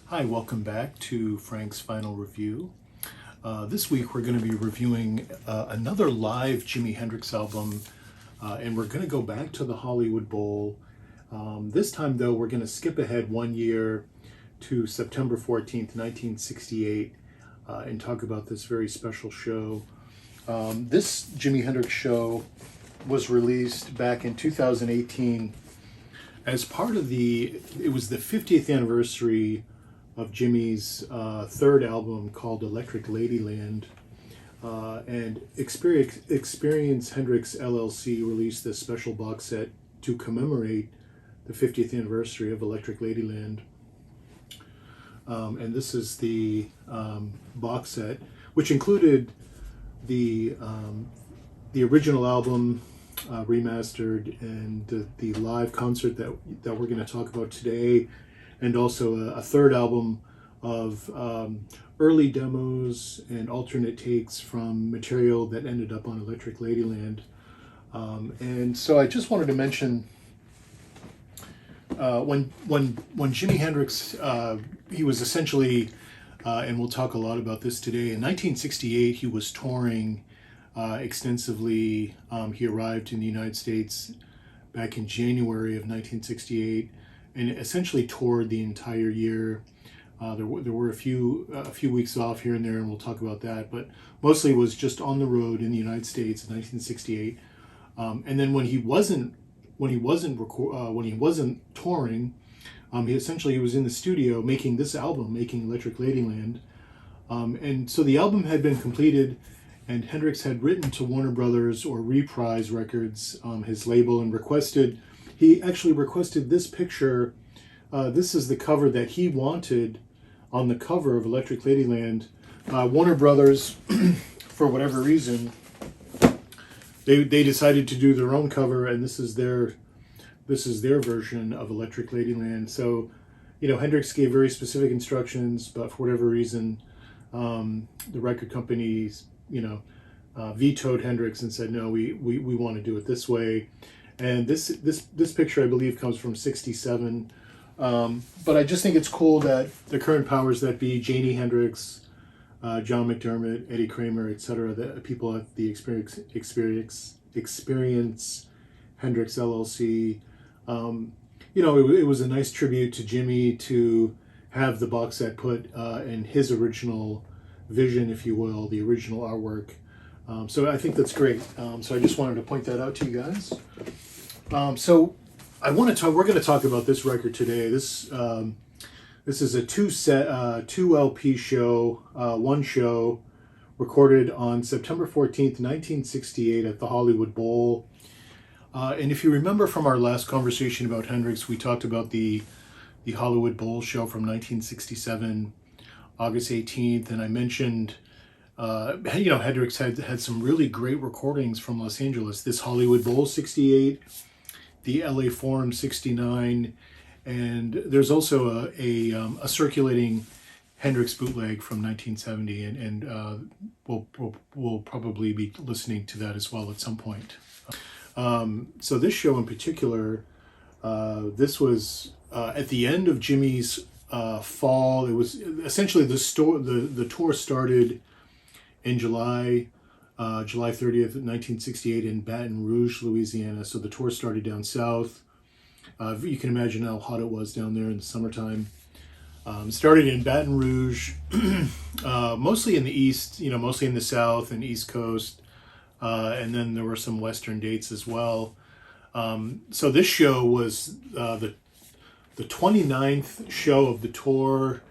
Hi, welcome back to Frank's Final Review. This week we're going to be reviewing another live Jimi Hendrix album, and we're going to go back to the Hollywood Bowl. This time, though, we're going to skip ahead 1 year to September 14th, 1968, and talk about this very special show. This Jimi Hendrix show was released back in 2018 as part of it was the 50th anniversary of Jimi's third album called Electric Ladyland. And Experience Hendrix LLC released this special box set to commemorate the 50th anniversary of Electric Ladyland. And this is the box set, which included the original album remastered and the live concert that we're going to talk about today, and also a third album of early demos and alternate takes from material that ended up on Electric Ladyland. And so I just wanted to mention when Jimi Hendrix, he was essentially, and we'll talk a lot about this today, in 1968 he was touring extensively. He arrived in the United States back in January of 1968 and essentially toured the entire year. There were a few weeks off here and there, and we'll talk about that. But mostly was just on the road in the United States in 1968. And then when he wasn't touring, he was in the studio making this album, making Electric Ladyland. And so the album had been completed, and Hendrix had written to Warner Brothers or Reprise Records, his label, and he actually requested this picture. This is the cover that he wanted on the cover of Electric Ladyland. Warner Brothers, for whatever reason, they decided to do their own cover, and this is their version of Electric Ladyland. So, Hendrix gave very specific instructions, but for whatever reason, the record companies, vetoed Hendrix and said, no, we want to do it this way. And this picture, I believe, comes from '67. But I just think it's cool that the current powers that be, Jimi Hendrix, John McDermott, Eddie Kramer, etc., the people at the Experience Hendrix LLC, it was a nice tribute to Jimi to have the box set put in his original vision, if you will, the original artwork. So I think that's great. So I just wanted to point that out to you guys. So we're going to talk about this record today. This is a two LP show, one show recorded on September 14th, 1968 at the Hollywood Bowl. And if you remember from our last conversation about Hendrix, we talked about the Hollywood Bowl show from 1967, August 18th, and I mentioned Hendrix had some really great recordings from Los Angeles. This Hollywood Bowl 68, the LA Forum 69, and there's also a circulating Hendrix bootleg from 1970, and we'll probably be listening to that as well at some point. So this show in particular, this was at the end of Jimi's fall. It was essentially the tour started in July 30th, 1968 in Baton Rouge, Louisiana. So the tour started down south. You can imagine how hot it was down there in the summertime. Started in Baton Rouge, mostly in the east, mostly in the south and east coast. And then there were some western dates as well. So this show was the 29th show of the tour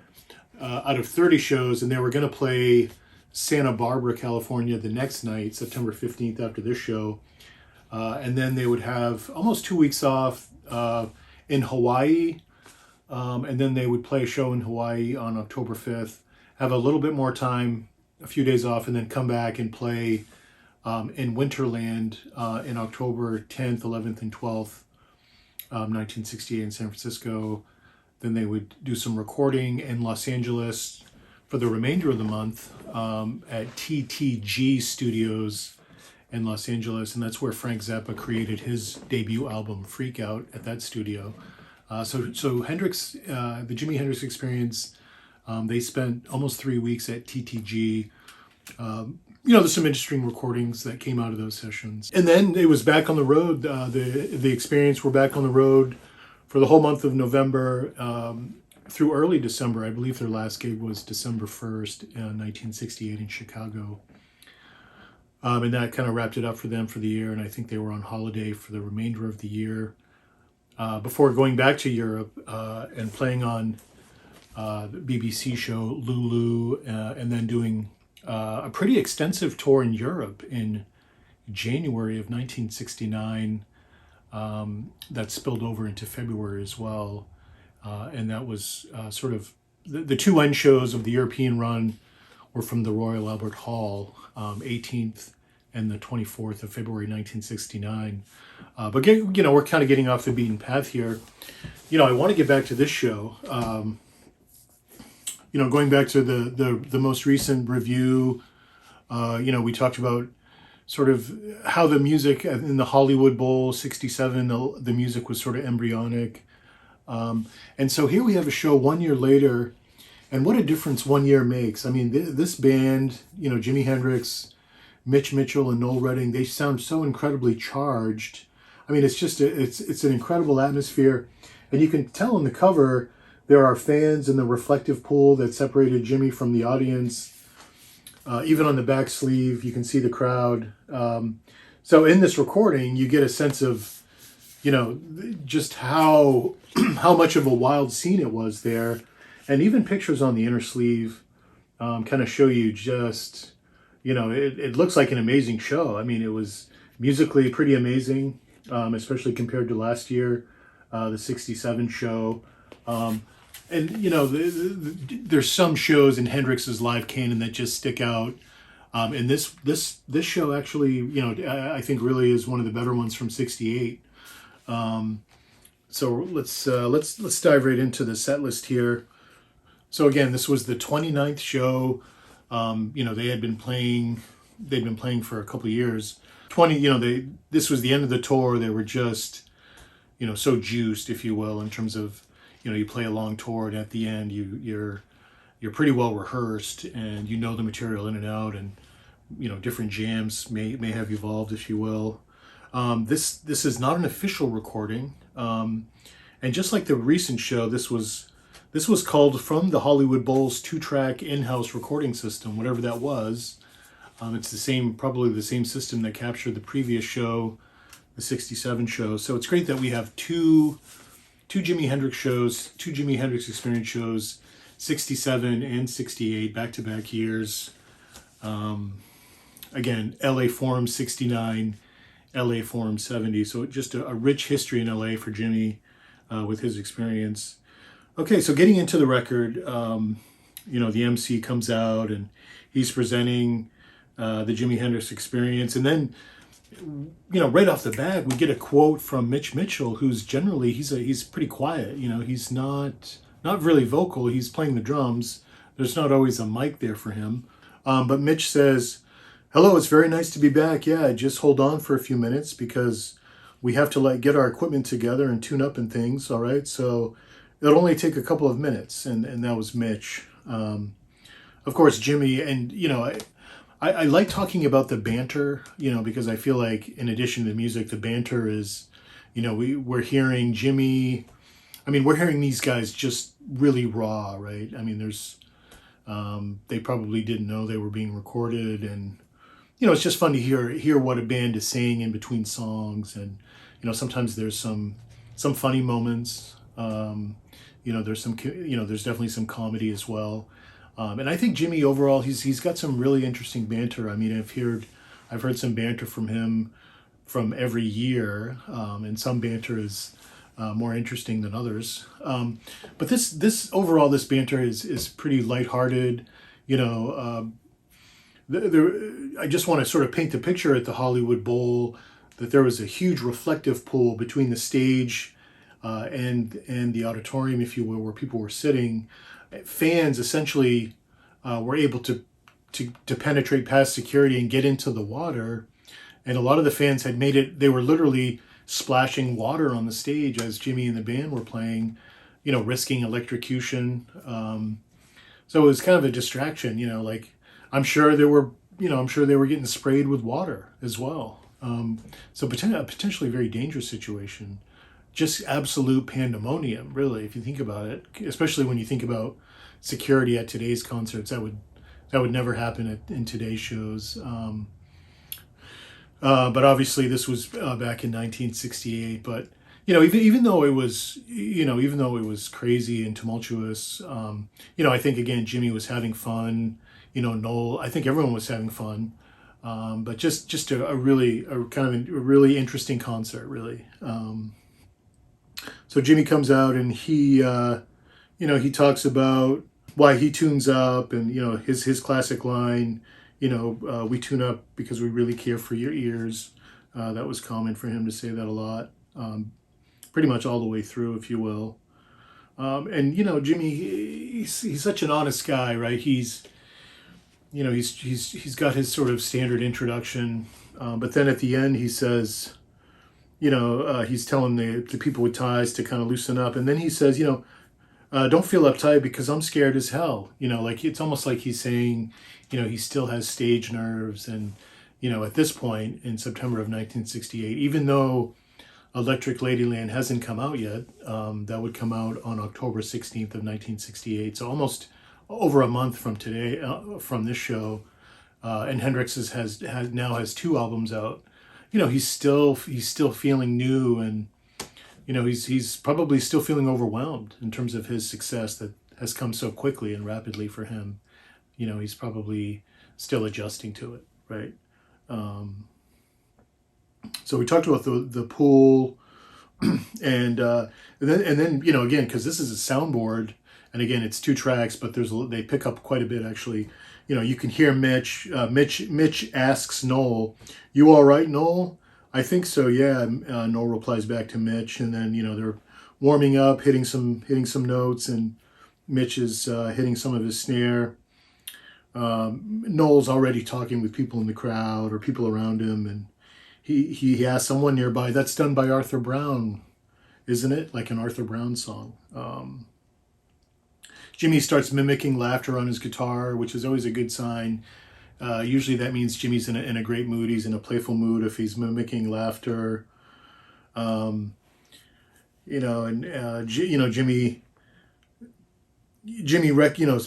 out of 30 shows, and they were going to play Santa Barbara, California the next night, September 15th, after this show. And then they would have almost 2 weeks off in Hawaii, and then they would play a show in Hawaii on October 5th, have a little bit more time, a few days off, and then come back and play in Winterland in October 10th, 11th, and 12th, 1968 in San Francisco. Then they would do some recording in Los Angeles for the remainder of the month at TTG Studios in Los Angeles, and that's where Frank Zappa created his debut album, Freak Out, at that studio. So Hendrix, the Jimi Hendrix Experience They spent almost 3 weeks at TTG. There's some interesting recordings that came out of those sessions. And then it was back on the road. The Experience were back on the road for the whole month of November through early December. I believe their last gig was December 1st, 1968 in Chicago. And that kind of wrapped it up for them for the year. And I think they were on holiday for the remainder of the year before going back to Europe and playing on the BBC show Lulu and then doing a pretty extensive tour in Europe in January of 1969 that spilled over into February as well. And that was sort of the two end shows of the European run were from the Royal Albert Hall, 18th and the 24th of February 1969. But we're kind of getting off the beaten path here. I want to get back to this show. Going back to the most recent review, we talked about sort of how the music in the Hollywood Bowl 67, the music was sort of embryonic. And so here we have a show 1 year later, and what a difference 1 year makes. I mean, this band, Jimi Hendrix, Mitch Mitchell, and Noel Redding, they sound so incredibly charged. I mean, it's just, it's an incredible atmosphere. And you can tell in the cover, there are fans in the reflective pool that separated Jimmy from the audience. Even on the back sleeve, you can see the crowd. So in this recording, you get a sense of, just how much of a wild scene it was there. And even pictures on the inner sleeve kind of show you just, it looks like an amazing show. I mean, it was musically pretty amazing, especially compared to last year, the 67 show. And there's some shows in Hendrix's live canon that just stick out. And this show actually, I think really is one of the better ones from '68. So let's dive right into the set list here. So again, this was the 29th show. They'd been playing for a couple of years. This was the end of the tour. They were just, so juiced, if you will, in terms of, you play a long tour, and at the end you're pretty well rehearsed, and the material in and out, and different jams may have evolved, if you will. This is not an official recording, and just like the recent show, this was called from the Hollywood Bowl's 2-track in-house recording system, whatever that was. It's probably the same system that captured the previous show, the 67 show. So it's great that we have two Jimi Hendrix shows, two Jimi Hendrix Experience shows, 67 and 68, back-to-back years. Again, LA Forum 69, LA Forum 70. So just a rich history in LA for Jimmy with his experience. Okay, so getting into the record, the MC comes out and he's presenting the Jimi Hendrix Experience. And then, right off the bat, we get a quote from Mitch Mitchell, who's generally, he's pretty quiet. He's not really vocal. He's playing the drums. There's not always a mic there for him. But Mitch says, "Hello, it's very nice to be back. Yeah, just hold on for a few minutes because we have to get our equipment together and tune up and things. All right, so it'll only take a couple of minutes." And that was Mitch. Of course, Jimmy, and I like talking about the banter, because I feel like in addition to the music, the banter is, we're hearing Jimmy. I mean, we're hearing these guys just really raw, right? I mean, they probably didn't know they were being recorded, and it's just fun to hear what a band is saying in between songs, and sometimes there's some funny moments. There's there's definitely some comedy as well. And I think Jimmy overall, he's got some really interesting banter. I mean, I've heard some banter from him from every year, and some banter is more interesting than others. But this overall, this banter is pretty lighthearted. I just want to sort of paint the picture at the Hollywood Bowl that there was a huge reflective pool between the stage and the auditorium, if you will, where people were sitting. Fans essentially were able to penetrate past security and get into the water, and a lot of the fans had made it. They were literally splashing water on the stage as Jimmy and the band were playing, risking electrocution. So it was kind of a distraction, like I'm sure there were, I'm sure they were getting sprayed with water as well. So potentially a very dangerous situation. Just absolute pandemonium, really, if you think about it, especially when you think about security at today's concerts. That would never happen in today's shows. But obviously this was back in 1968. But even though it was crazy and tumultuous, I think again Jimmy was having fun. Noel, I think everyone was having fun. But just a really a really interesting concert, really. So Jimmy comes out and he talks about why he tunes up, and his classic line, we tune up because we really care for your ears. That was common for him to say that a lot, pretty much all the way through, if you will. And Jimmy, he's such an honest guy, right? He's got his sort of standard introduction, but then at the end he says, he's telling the people with ties to kind of loosen up, and then he says, don't feel uptight because I'm scared as hell. Like it's almost like he's saying, he still has stage nerves. And, at this point in September of 1968, even though Electric Ladyland hasn't come out yet, that would come out on October 16th of 1968. So almost over a month from today, from this show. And Hendrix now has 2 albums out. He's still feeling new, and he's probably still feeling overwhelmed in terms of his success that has come so quickly and rapidly for him. He's probably still adjusting to it, right? So we talked about the pool, and then again, because this is a soundboard, and again it's 2 tracks, but they pick up quite a bit actually. You can hear Mitch. Mitch asks Noel, "You all right, Noel?" "I think so, yeah." Noel replies back to Mitch, and then they're warming up, hitting some notes, and Mitch is hitting some of his snare. Noel's already talking with people in the crowd or people around him, and he asks someone nearby, "That's done by Arthur Brown, isn't it?" Like an Arthur Brown song. Jimmy starts mimicking laughter on his guitar, which is always a good sign. Usually that means Jimmy's in a great mood. He's in a playful mood if he's mimicking laughter.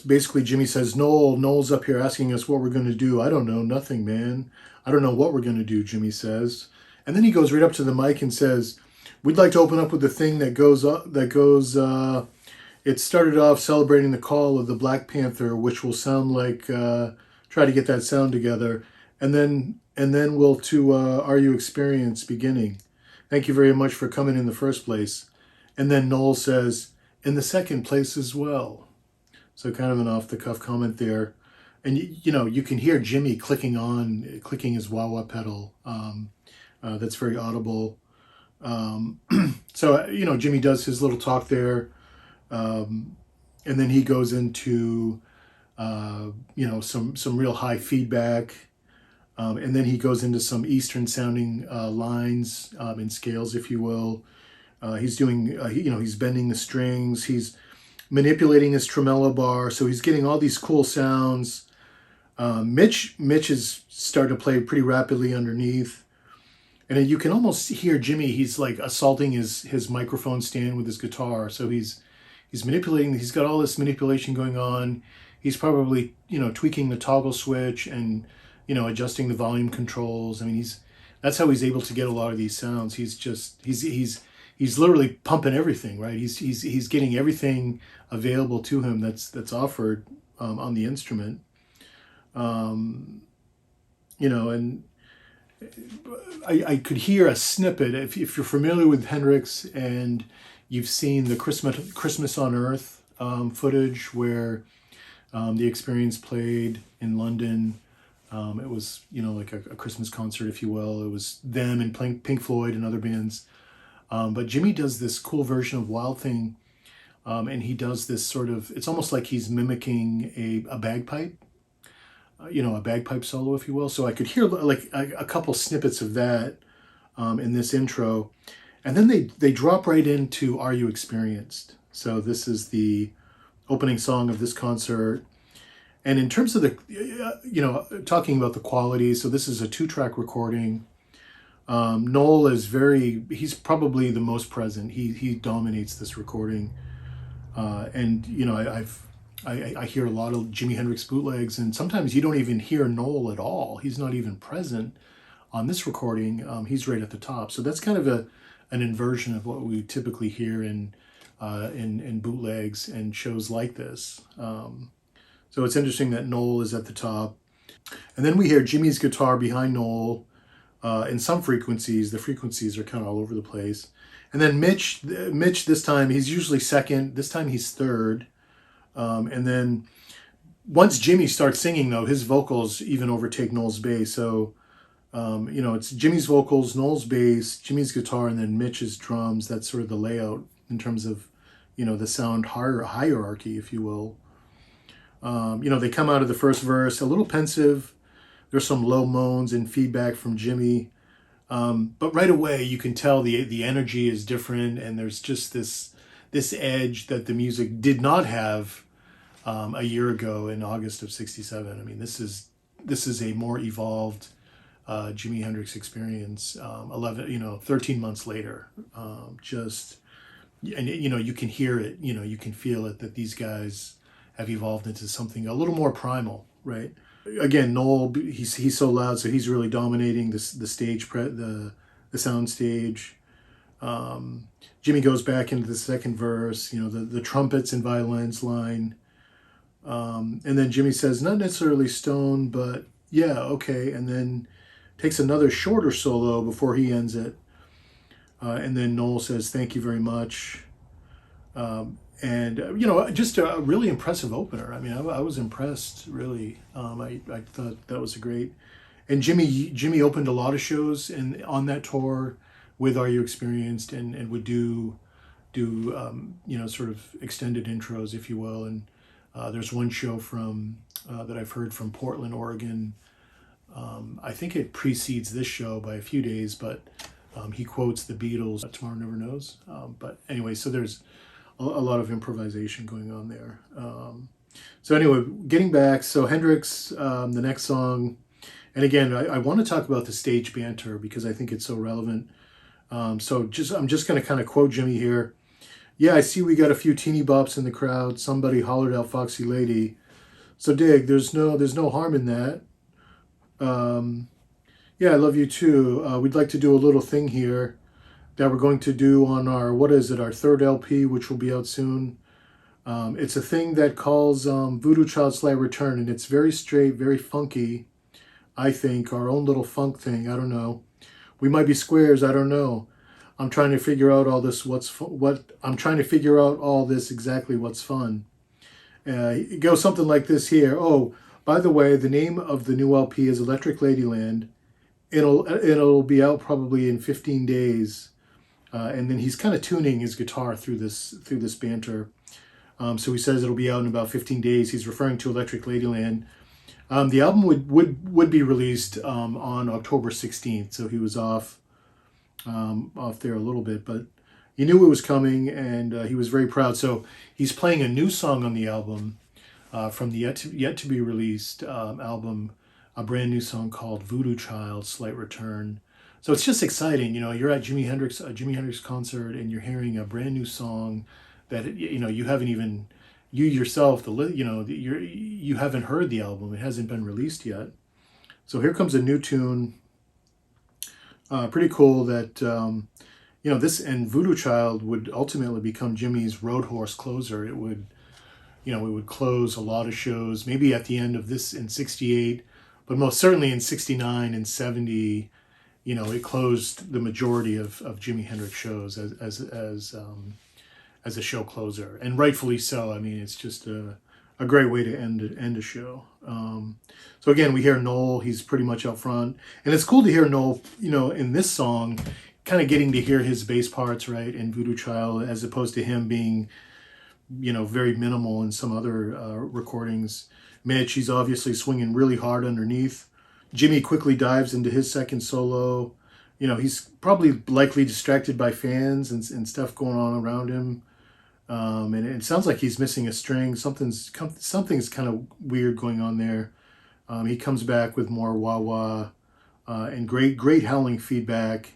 Basically Jimmy says, Noel's up here asking us what we're going to do. "I don't know, nothing, man. I don't know what we're going to do," Jimmy says. And then he goes right up to the mic and says, "We'd like to open up with the thing that goes, it started off celebrating the call of the Black Panther, which will sound like, try to get that sound together. And then we'll to Are You Experience beginning. Thank you very much for coming in the first place." And then Noel says, "In the second place as well." So kind of an off-the-cuff comment there. And, you can hear Jimmy clicking his wah-wah pedal. That's very audible. So, Jimmy does his little talk there. And then he goes into, some real high feedback. And then he goes into some Eastern sounding lines and scales, if you will. He's doing, he's bending the strings. He's manipulating his tremolo bar. So he's getting all these cool sounds. Mitch is starting to play pretty rapidly underneath. And then you can almost hear Jimmy, he's like assaulting his microphone stand with his guitar. So he's manipulating, he's got all this manipulation going on. He's probably, tweaking the toggle switch and, adjusting the volume controls. I mean, that's how he's able to get a lot of these sounds. He's literally pumping everything, right? He's getting everything available to him that's offered on the instrument. And I could hear a snippet. If you're familiar with Hendrix and you've seen the Christmas on Earth footage where the Experience played in London, it was like a Christmas concert, if you will. It was them and Pink Floyd and other bands. But Jimmy does this cool version of Wild Thing, and he does this sort of, it's almost like he's mimicking a bagpipe, a bagpipe solo, if you will. So I could hear like a couple snippets of that in this intro. And then they drop right into Are You Experienced? So this is the opening song of this concert. And in terms of the, talking about the quality, so this is a 2-track recording. Noel is he's probably the most present. He dominates this recording. And, I hear a lot of Jimi Hendrix bootlegs, and sometimes you don't even hear Noel at all. He's not even present on this recording. He's right at the top. So that's kind of an inversion of what we typically hear in bootlegs and shows like this. So it's interesting that Noel is at the top. And then we hear Jimmy's guitar behind Noel in some frequencies. The frequencies are kind of all over the place. And then Mitch this time, he's usually second. This time he's third. And then once Jimmy starts singing, though, his vocals even overtake Noel's bass. So, it's Jimmy's vocals, Noel's bass, Jimmy's guitar, and then Mitch's drums. That's sort of the layout in terms of, the sound hierarchy, if you will. They come out of the first verse a little pensive. There's some low moans and feedback from Jimmy. But right away you can tell the energy is different, and there's just this edge that the music did not have a year ago in August of '67. I mean, this is a more evolved Jimi Hendrix Experience 13 months later. You can hear it, you can feel it, that these guys have evolved into something a little more primal, right? Again, Noel, he's so loud, so he's really dominating the stage, the sound stage. Jimmy goes back into the second verse, the trumpets and violins line. And then Jimmy says, not necessarily stone, but yeah, okay. And then takes another shorter solo before he ends it. And then Noel says, thank you very much. Just a really impressive opener. I mean, I was impressed, really. I thought that was great. And Jimmy opened a lot of shows on that tour with Are You Experienced, and would do sort of extended intros, if you will. And there's one show that I've heard from Portland, Oregon. I think it precedes this show by a few days, but he quotes the Beatles, Tomorrow Never Knows. But anyway, so there's a lot of improvisation going on there. So anyway, getting back, so Hendrix, the next song, and again, I want to talk about the stage banter because I think it's so relevant. I'm just going to kind of quote Jimmy here. Yeah, I see we got a few teeny bops in the crowd. Somebody hollered out Foxy Lady. So dig, there's no harm in that. Yeah, I love you too. We'd like to do a little thing here that we're going to do on our third LP, which will be out soon. It's a thing that calls Voodoo Child Slight Return, and it's very straight, very funky, I think. Our own little funk thing, I don't know. We might be squares, I don't know. I'm trying to figure out all this, exactly what's fun. It goes something like this here. Oh, by the way, the name of the new LP is Electric Ladyland. It'll be out probably in 15 days. And then he's kind of tuning his guitar through this banter. So he says it'll be out in about 15 days. He's referring to Electric Ladyland. The album would be released on October 16th. So he was off there a little bit, but he knew it was coming, and he was very proud. So he's playing a new song on the album from the yet to be released album, a brand new song called Voodoo Child, Slight Return. So it's just exciting, you're at a Jimi Hendrix concert, and you're hearing a brand new song that you haven't even, you yourself, you haven't heard the album. It hasn't been released yet. So here comes a new tune. Pretty cool that this, and Voodoo Child would ultimately become Jimmy's road horse closer. It would close a lot of shows, maybe at the end of this in '68, but most certainly in '69 and '70. It closed the majority of Jimi Hendrix shows as a show closer, and rightfully so. I mean, it's just a great way to end a show. So again, we hear Noel. He's pretty much out front, and it's cool to hear Noel, in this song, kind of getting to hear his bass parts, right, in Voodoo Child, as opposed to him being, very minimal in some other recordings. Mitch, he's obviously swinging really hard underneath. Jimmy quickly dives into his second solo. He's probably likely distracted by fans and stuff going on around him. and it sounds like he's missing a string. Something's kind of weird going on there. He comes back with more wah wah and great howling feedback,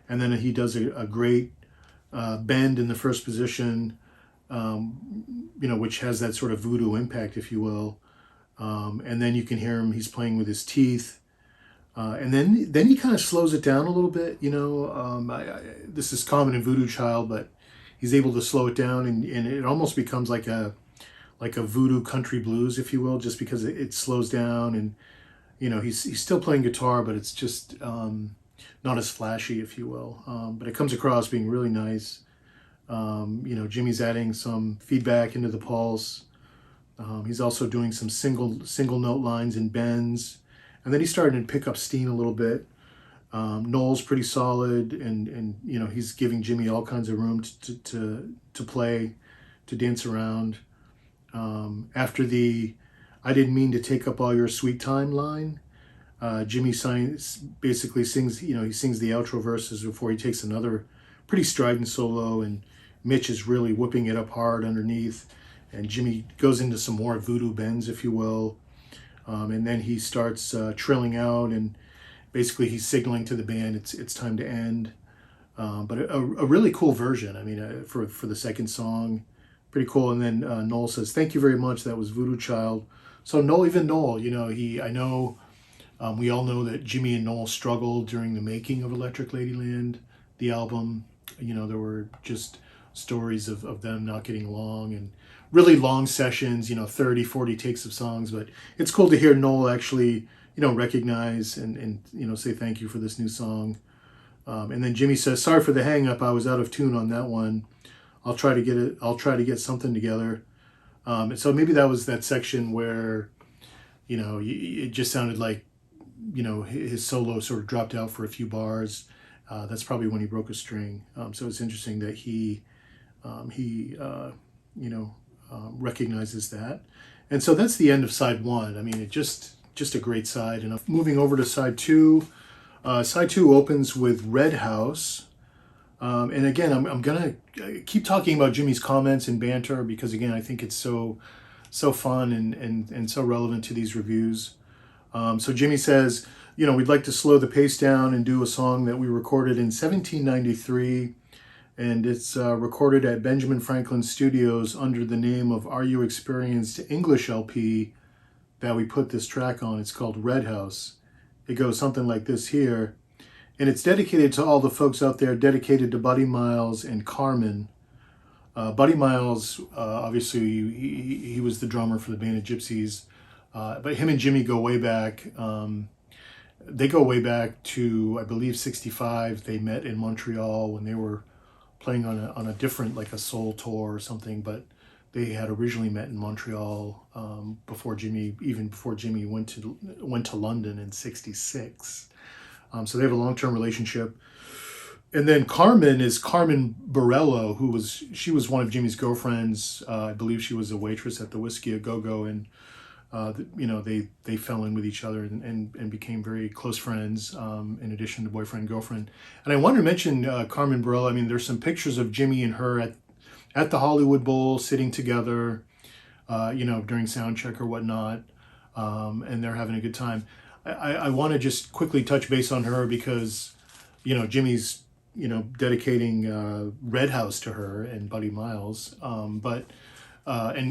and then he does a great bend in the first position, which has that sort of voodoo impact, if you will. And then you can hear him; he's playing with his teeth, and then he kind of slows it down a little bit. This is common in Voodoo Child, but he's able to slow it down, and it almost becomes like a voodoo country blues, if you will, just because it slows down, and he's still playing guitar, but it's just not as flashy, if you will. But it comes across being really nice. Jimmy's adding some feedback into the pulse. He's also doing some single note lines and bends, and then he's starting to pick up steam a little bit. Noel's pretty solid, and he's giving Jimmy all kinds of room to play, to dance around. After the "I didn't mean to take up all your sweet time" line, Jimmy basically sings. He sings the outro verses before he takes another pretty strident solo, and Mitch is really whipping it up hard underneath. And Jimmy goes into some more voodoo bends, if you will. And then he starts trilling out, and basically he's signaling to the band it's time to end. But a really cool version, for the second song. Pretty cool. And then Noel says, "Thank you very much. That was Voodoo Child." So Noel, we all know that Jimmy and Noel struggled during the making of Electric Ladyland, the album. There were just stories of them not getting along, and really long sessions, 30, 40 takes of songs. But it's cool to hear Noel actually, recognize and say thank you for this new song. And then Jimmy says, "Sorry for the hang up. I was out of tune on that one. I'll try to get something together." And so maybe that was that section where, it just sounded like, his solo sort of dropped out for a few bars. That's probably when he broke a string. So it's interesting that he recognizes that. And so that's the end of side one. It just a great side. And moving over to side two. Side two opens with Red House. And again, I'm gonna keep talking about Jimmy's comments and banter, because again, I think it's so fun and so relevant to these reviews. So Jimmy says, we'd like to slow the pace down and do a song that we recorded in 1793, and it's recorded at Benjamin Franklin Studios under the name of Are You Experienced English LP that we put this track on. It's called Red House. It goes something like this here. And it's dedicated to all the folks out there, dedicated to Buddy Miles and Carmen. Buddy Miles, obviously, he was the drummer for the Band of Gypsies. But him and Jimmy go way back. They go way back to, I believe, 65. They met in Montreal when they were playing on a different, like a soul tour or something. But they had originally met in Montreal before Jimmy went to London in 66. So they have a long-term relationship. And then Carmen is Carmen Borello, she was one of Jimmy's girlfriends. I believe she was a waitress at the Whiskey A Go-Go, and they fell in with each other and became very close friends, in addition to boyfriend, girlfriend. And I wanted to mention Carmen Borello. There's some pictures of Jimmy and her at the Hollywood Bowl sitting together, during sound check or whatnot, and they're having a good time. I want to just quickly touch base on her because, Jimmy's, dedicating Red House to her and Buddy Miles. But a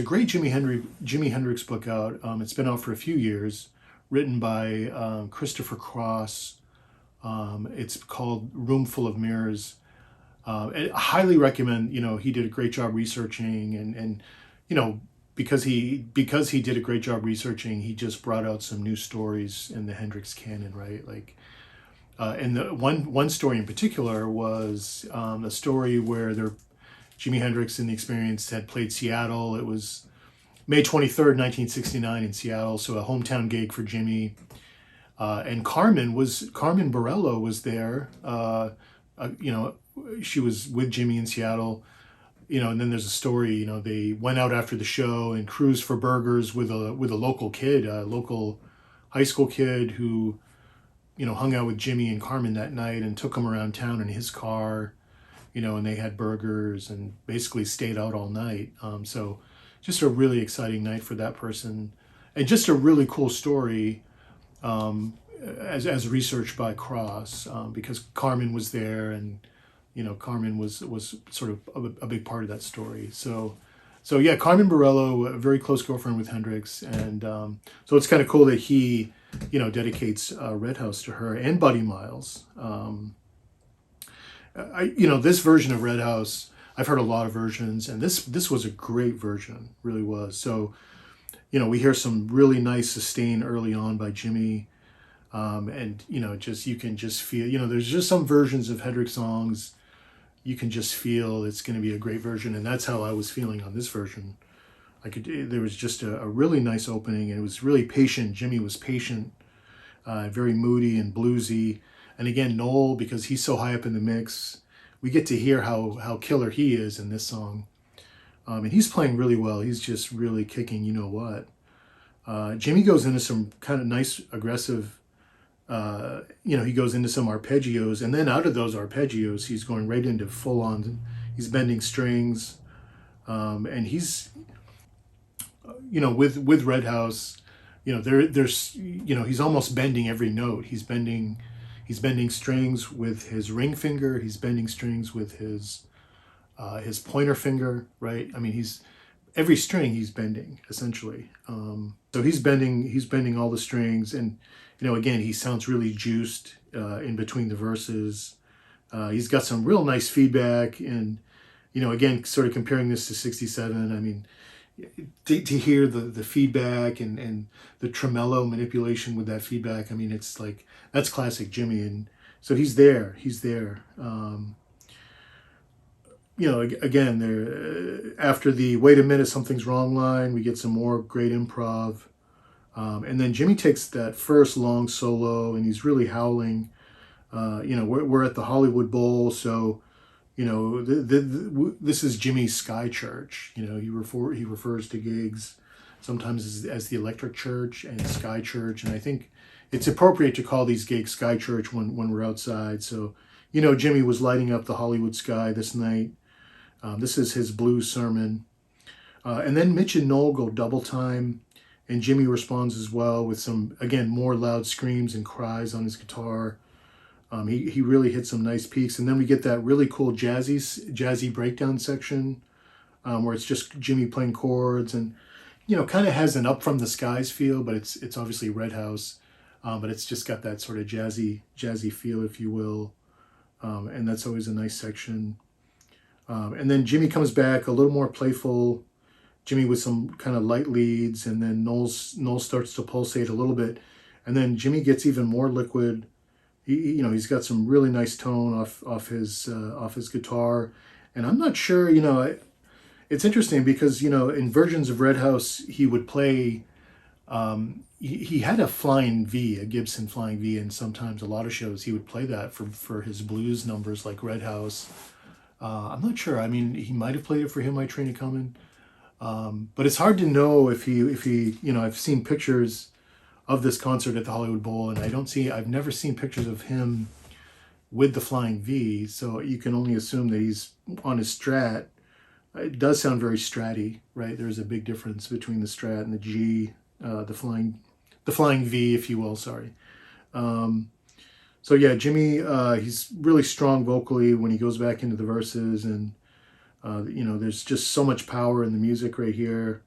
great Jimi Hendrix book out. It's been out for a few years, written by Christopher Cross. It's called Room Full of Mirrors. I highly recommend. He did a great job researching, and because he did a great job researching, he just brought out some new stories in the Hendrix canon, right? Like, and the one story in particular was a story where Jimi Hendrix and the Experience had played Seattle. It was May 23rd, 1969 in Seattle, so a hometown gig for Jimmy. And Carmen Borello was there. She was with Jimmy in Seattle. And then there's a story, they went out after the show and cruised for burgers with a local kid, a local high school kid who, hung out with Jimmy and Carmen that night and took them around town in his car. and they had burgers and basically stayed out all night. So just a really exciting night for that person, and just a really cool story, as researched by Cross, because Carmen was there, and Carmen was sort of a big part of that story. So yeah, Carmen Borello, a very close girlfriend with Hendrix, and so it's kind of cool that he, dedicates Red House to her, and Buddy Miles. This version of Red House, I've heard a lot of versions, and this was a great version, really was. So, we hear some really nice sustain early on by Jimi, and you can just feel, there's just some versions of Hendrix songs you can just feel it's going to be a great version, and that's how I was feeling on this version. There was just a really nice opening, and it was really patient. Jimi was patient, very moody and bluesy. And again, Noel, because he's so high up in the mix, we get to hear how killer he is in this song. And he's playing really well. He's just really kicking, what. Jimi goes into some kind of nice, aggressive, he goes into some arpeggios, and then out of those arpeggios, he's going right into full on, he's bending strings. And he's, with Red House, there's, he's almost bending every note. He's bending strings with his ring finger. He's bending strings with his pointer finger, right? I mean, every string he's bending, essentially. So he's bending all the strings, and again, he sounds really juiced in between the verses. He's got some real nice feedback, and again, sort of comparing this to '67. I mean, to hear the feedback and the tremolo manipulation with that feedback, I mean, it's like, that's classic Jimi. And so he's there. Again, there, after the "wait a minute, something's wrong" line, we get some more great improv. And then Jimi takes that first long solo, and he's really howling. We're at the Hollywood Bowl, so this is Jimi's Sky Church. He refers to gigs sometimes as the Electric Church and Sky Church, and I think it's appropriate to call these gigs Sky Church when we're outside. So Jimi was lighting up the Hollywood sky this night. This is his blues sermon, and then Mitch and Noel go double time, and Jimi responds as well with some, again, more loud screams and cries on his guitar. He really hit some nice peaks, and then we get that really cool jazzy breakdown section, where it's just Jimi playing chords, and kind of has an Up From the Skies feel, but it's obviously Red House, but it's just got that sort of jazzy feel, if you will, and that's always a nice section. And then Jimi comes back a little more playful, Jimi with some kind of light leads, and then Noel starts to pulsate a little bit, and then Jimi gets even more liquid. He's got some really nice tone off his guitar, and I'm not sure. It's interesting because in versions of Red House he would play. He had a Flying V, a Gibson Flying V, and sometimes a lot of shows he would play that for his blues numbers like Red House. I'm not sure. I mean, he might have played it for Him My Train a Comin', but it's hard to know if he. I've seen pictures of this concert at the Hollywood Bowl, and I've never seen pictures of him with the Flying V, so you can only assume that he's on his Strat. It does sound very Stratty, right? There's a big difference between the Strat and the G, the Flying V, if you will, sorry. So yeah, Jimi, he's really strong vocally when he goes back into the verses, and there's just so much power in the music right here.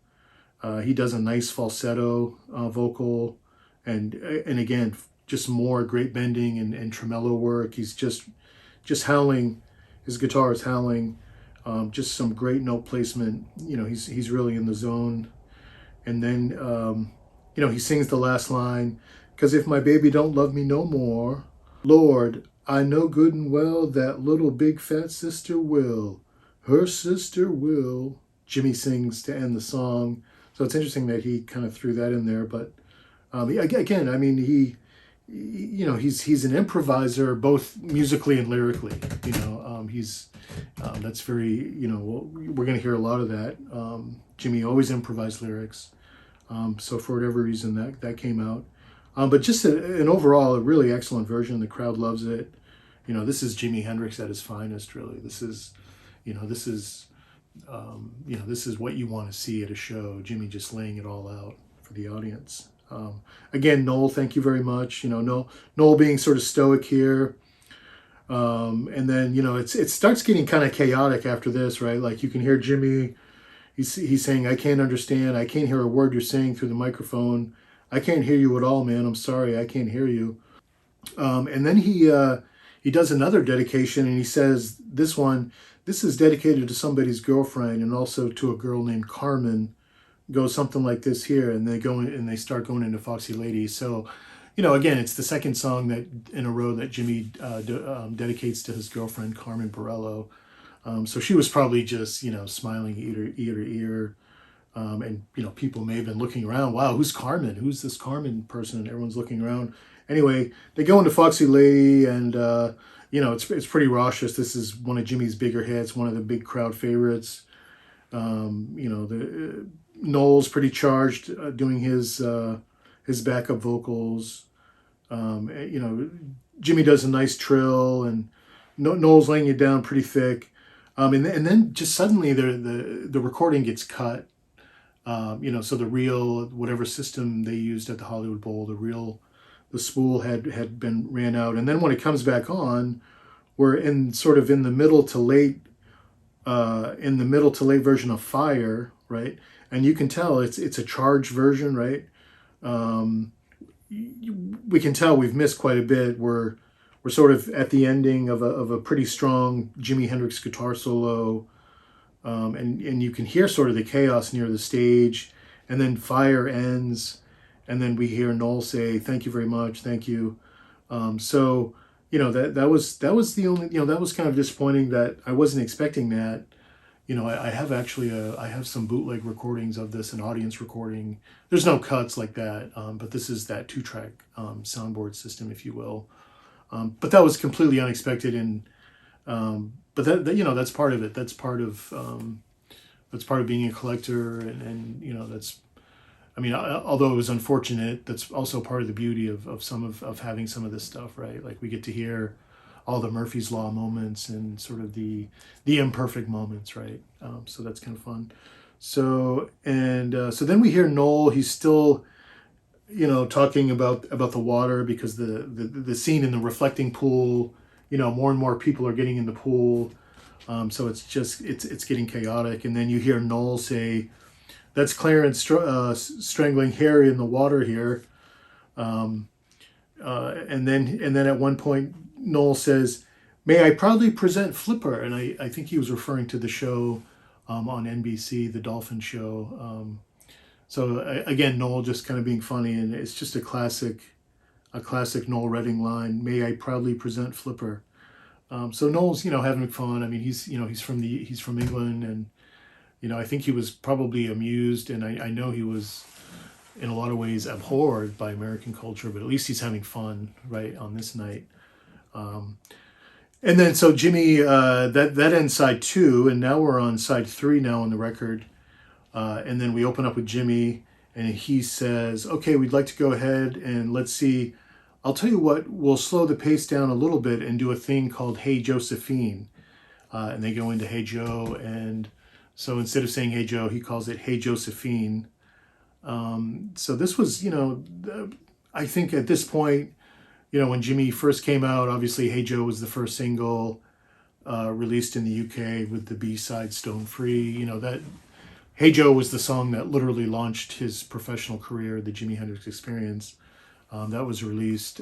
He does a nice falsetto vocal, and again, just more great bending and tremolo work. He's just howling. His guitar is howling. Just some great note placement. He's really in the zone. And then he sings the last line, "'Cause if my baby don't love me no more, Lord, I know good and well that little big fat sister will. Her sister will." Jimi sings to end the song. So it's interesting that he kind of threw that in there. But again, I mean, he's an improviser, both musically and lyrically. That's very, we're going to hear a lot of that. Jimi always improvised lyrics. So for whatever reason, that came out. But just an overall, a really excellent version. The crowd loves it. this is Jimi Hendrix at his finest, really. This is, this is what you want to see at a show. Jimi just laying it all out for the audience. Again, Noel, thank you very much. Noel being sort of stoic here. And then, it starts getting kind of chaotic after this, right? Like you can hear Jimi, he's saying, I can't understand. I can't hear a word you're saying through the microphone. I can't hear you at all, man. I'm sorry. I can't hear you. And then he does another dedication, and he says, this is dedicated to somebody's girlfriend and also to a girl named Carmen. Goes something like this here, and they start going into Foxy Lady. So, again, it's the second song that in a row that Jimi dedicates to his girlfriend Carmen Borello. So she was probably just smiling ear to ear, and people may have been looking around. Wow, who's Carmen? Who's this Carmen person? And everyone's looking around. Anyway, they go into Foxy Lady, and it's pretty raucous. This is one of Jimmy's bigger hits, one of the big crowd favorites. Noel's pretty charged doing his backup vocals. Jimi does a nice trill, and Noel's laying it down pretty thick. And then just suddenly the recording gets cut. So the reel, whatever system they used at the Hollywood Bowl, the spool had been ran out. And then when it comes back on, we're in the middle to late version of Fire, right? And you can tell it's a charged version, right? We can tell we've missed quite a bit. We're sort of at the ending of a pretty strong Jimi Hendrix guitar solo, and you can hear sort of the chaos near the stage, and then Fire ends, and then we hear Noel say, "Thank you very much, thank you." So that was the only that was kind of disappointing that I wasn't expecting that. I have some bootleg recordings of this, an audience recording. There's no cuts like that, but this is that 2-track soundboard system, if you will. But that was completely unexpected, and but that that's part of it. That's part of being a collector, and that's. I mean, although it was unfortunate, that's also part of the beauty of having some of this stuff, right? Like we get to hear all the Murphy's Law moments and sort of the imperfect moments, right? So that's kind of fun. So then we hear Noel. He's still, talking about the water, because the scene in the reflecting pool, more and more people are getting in the pool. So it's getting chaotic. And then you hear Noel say, "That's Clarence strangling Harry in the water here." And then at one point, Noel says, "May I proudly present Flipper?" And I think he was referring to the show on NBC, the Dolphin Show. So again, Noel just kind of being funny, and it's just a classic Noel Redding line, "May I proudly present Flipper?" So Noel's having fun. I mean, he's from England, and I think he was probably amused, and I know he was in a lot of ways abhorred by American culture, but at least he's having fun, right, on this night. And then so Jimi, that ends side 2, and now we're on side 3 now on the record. And then we open up with Jimi, and he says, "Okay, we'd like to go ahead and let's see. I'll tell you what, we'll slow the pace down a little bit and do a thing called Hey Josephine." And they go into Hey Joe, and so instead of saying Hey Joe, he calls it Hey Josephine. So this was, I think at this point, when Jimi first came out, obviously Hey Joe was the first single released in the UK with the B-side Stone Free. That Hey Joe was the song that literally launched his professional career, the Jimi Hendrix Experience. That was released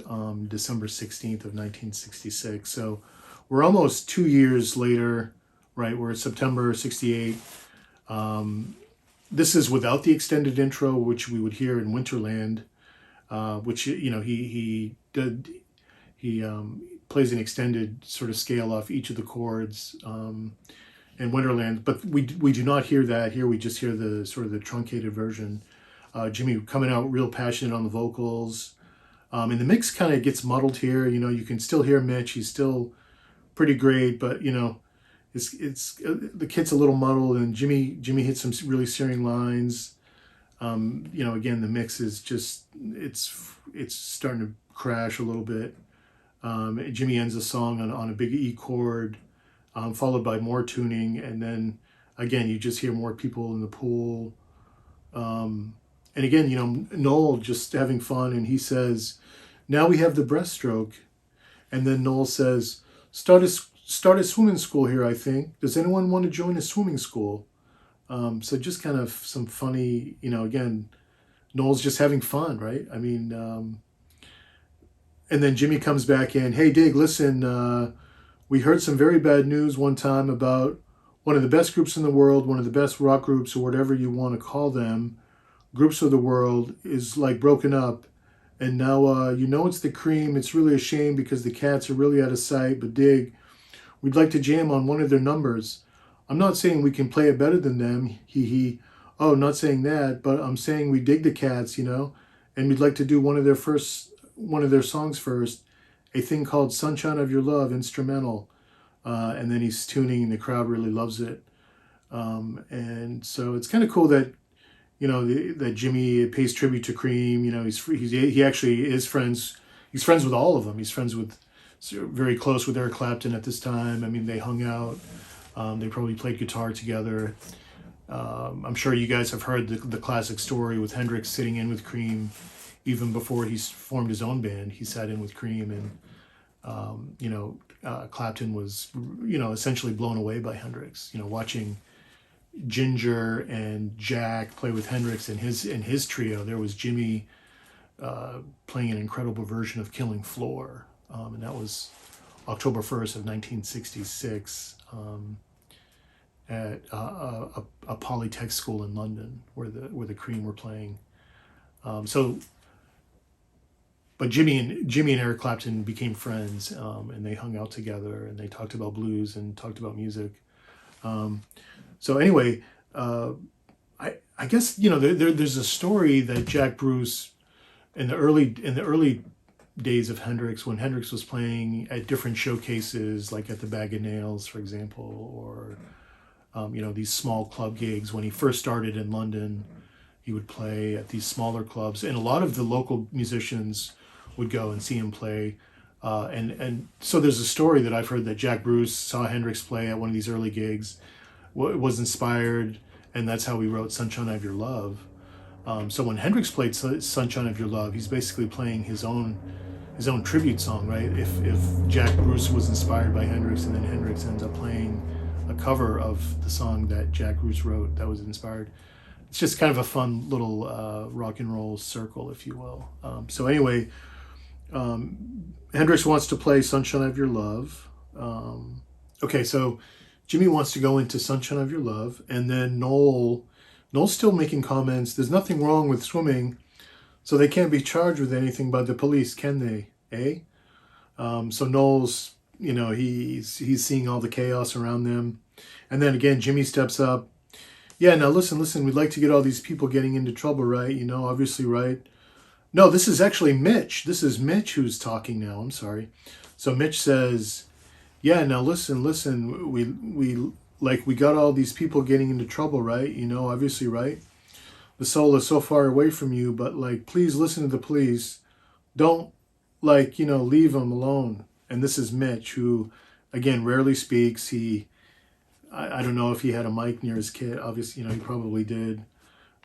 December 16th of 1966. So we're almost 2 years later, right? We're September 68. This is without the extended intro, which we would hear in Winterland, which he plays an extended sort of scale off each of the chords in Winterland, but we do not hear that here. We just hear the sort of the truncated version. Jimi coming out real passionate on the vocals, and the mix kind of gets muddled here. You can still hear Mitch; he's still pretty great, but it's the kit's a little muddled, and Jimi hits some really searing lines. Again, the mix is just it's starting to crash a little bit. Jimi ends the song on a big E chord, followed by more tuning, and then again you just hear more people in the pool. And again, Noel just having fun, and he says, "Now we have the breaststroke," and then Noel says, "Start a swimming school here, I think. Does anyone want to join a swimming school?" So just kind of some funny, again, Noel's just having fun, right? I mean, and then Jimmy comes back in. "Hey, Dig, listen, we heard some very bad news one time about one of the best groups in the world, one of the best rock groups, or whatever you want to call them, groups of the world, is like broken up. And now, it's the Cream. It's really a shame because the Cats are really out of sight. But Dig, we'd like to jam on one of their numbers. I'm not saying we can play it better than them. He. Oh, not saying that, but I'm saying we dig the Cats, and we'd like to do one of their songs first, a thing called Sunshine of Your Love, instrumental." And then he's tuning, and the crowd really loves it. And so it's kind of cool that, that Jimmy pays tribute to Cream. He actually is friends. He's friends with all of them. He's very close with Eric Clapton at this time. I mean, they hung out. They probably played guitar together. I'm sure you guys have heard the classic story with Hendrix sitting in with Cream. Even before he formed his own band, he sat in with Cream, and Clapton was, essentially blown away by Hendrix. Watching Ginger and Jack play with Hendrix in his trio. There was Jimmy playing an incredible version of "Killing Floor," and that was October 1st of 1966 at a polytech school in London where the Cream were playing. But Jimmy and Eric Clapton became friends, and they hung out together, and they talked about blues and talked about music. So anyway, I guess there's a story that Jack Bruce in the early days of Hendrix, when Hendrix was playing at different showcases, like at the Bag of Nails, for example, or these small club gigs. When he first started in London, he would play at these smaller clubs, and a lot of the local musicians would go and see him play. And so there's a story that I've heard that Jack Bruce saw Hendrix play at one of these early gigs, was inspired, and that's how he wrote "Sunshine of Your Love." So when Hendrix played "Sunshine of Your Love," he's basically playing his own tribute song, right? If Jack Bruce was inspired by Hendrix, and then Hendrix ends up playing a cover of the song that Jack Bruce wrote that was inspired. It's just kind of a fun little rock and roll circle, if you will. So anyway, Hendrix wants to play "Sunshine of Your Love." Okay, so Jimmy wants to go into "Sunshine of Your Love," and then Noel's still making comments. "There's nothing wrong with swimming, so they can't be charged with anything by the police, can they? Eh?" So Noel's, he's seeing all the chaos around them, and then again Jimmy steps up. "Yeah, now listen, we'd like to get all these people getting into trouble, right? Obviously, right?" No, this is actually Mitch. This is Mitch who's talking now. I'm sorry. So Mitch says, "Yeah, now listen, we got all these people getting into trouble, right? Obviously, right? The soul is so far away from you, but please listen to the police. Don't leave them alone." And this is Mitch, who, again, rarely speaks. I don't know if he had a mic near his kid. Obviously, he probably did.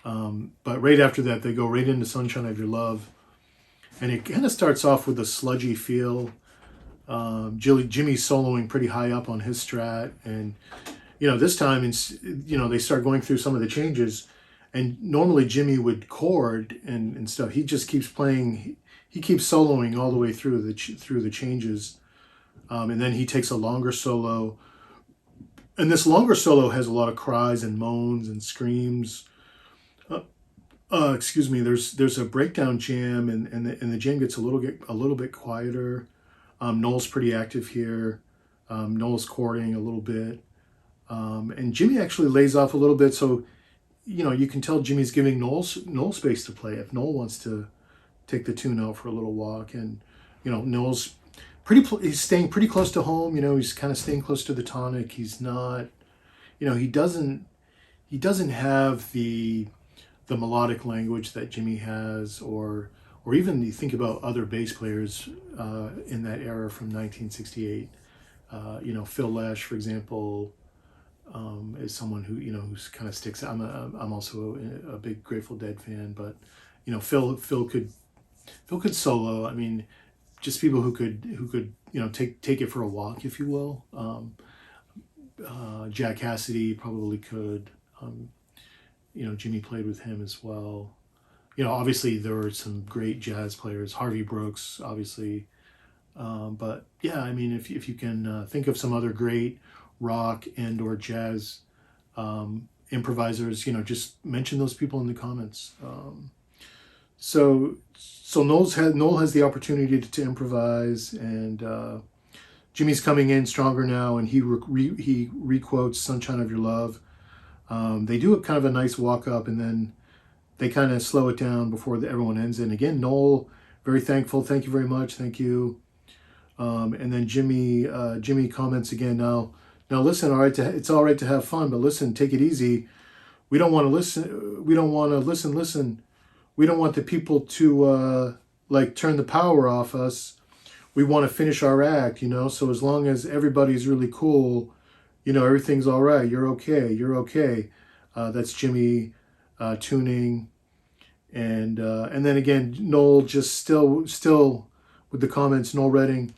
But right after that, they go right into "Sunshine of Your Love." And it kind of starts off with a sludgy feel. Jimmy's soloing pretty high up on his Strat. And, this time, they start going through some of the changes. And normally Jimmy would chord and stuff. He just keeps playing. He keeps soloing all the way through the changes. And then he takes a longer solo. And this longer solo has a lot of cries and moans and screams. Excuse me. There's a breakdown jam, and the jam gets a little bit quieter. Noel's pretty active here. Noel's chording a little bit, and Jimmy actually lays off a little bit. So, you can tell Jimmy's giving Noel space to play if Noel wants to take the tune out for a little walk. And Noel's he's staying pretty close to home. He's kind of staying close to the tonic. He's not, he doesn't have the melodic language that Jimmy has, or or even you think about other bass players in that era from 1968. You know, Phil Lesh, for example, is someone who, you know, who's kind of sticks out. I'm also a big Grateful Dead fan, but you know, Phil could solo. I mean, just people who could you know take it for a walk, if you will. Jack Cassidy probably could. You know, Jimmy played with him as well. You know, obviously there were some great jazz players, Harvey Brooks, obviously. But yeah, I mean, if you can think of some other great rock and or jazz improvisers, you know, just mention those people in the comments. So Noel has the opportunity to improvise, and Jimmy's coming in stronger now, and he requotes "Sunshine of Your Love." They do a kind of a nice walk up, and then they kind of slow it down before everyone ends. And again, Noel, very thankful. Thank you very much. Thank you. And then Jimmy comments again. Now listen. All right, it's all right to have fun, but listen, take it easy. We don't want to listen. We don't want to listen. We don't want the people to like turn the power off us. We want to finish our act, you know. So as long as everybody's really cool, you know, everything's all right. You're okay. You're okay. That's Jimmy tuning, and then again, Noel just still with the comments. Noel Redding,